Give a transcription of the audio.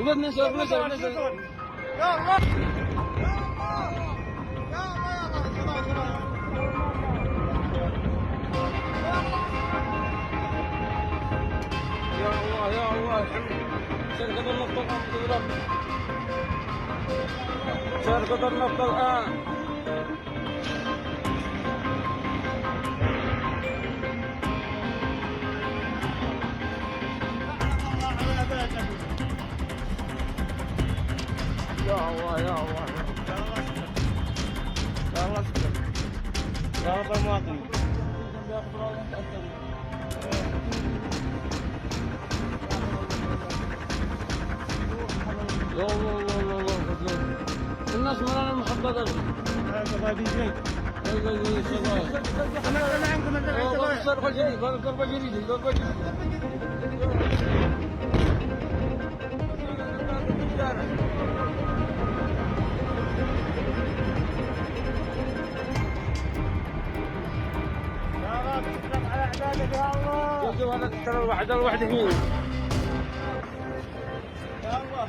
وبد نشر نشر نشر. يا الله يا الله يا الله شركة النفط الآن تضرب. شركة النفط الآن. يا الله يا الله يا الله يا رب المواطن. لا لا لا لا الناس مرانا محبطة. هذا دي جي. انا عندكم ضربة جديدة ضربة جديدة ضربة جديدة. يا رب اشرف على اعدادك يا الله. شوفوا انا ترى الواحد هنا. يا الله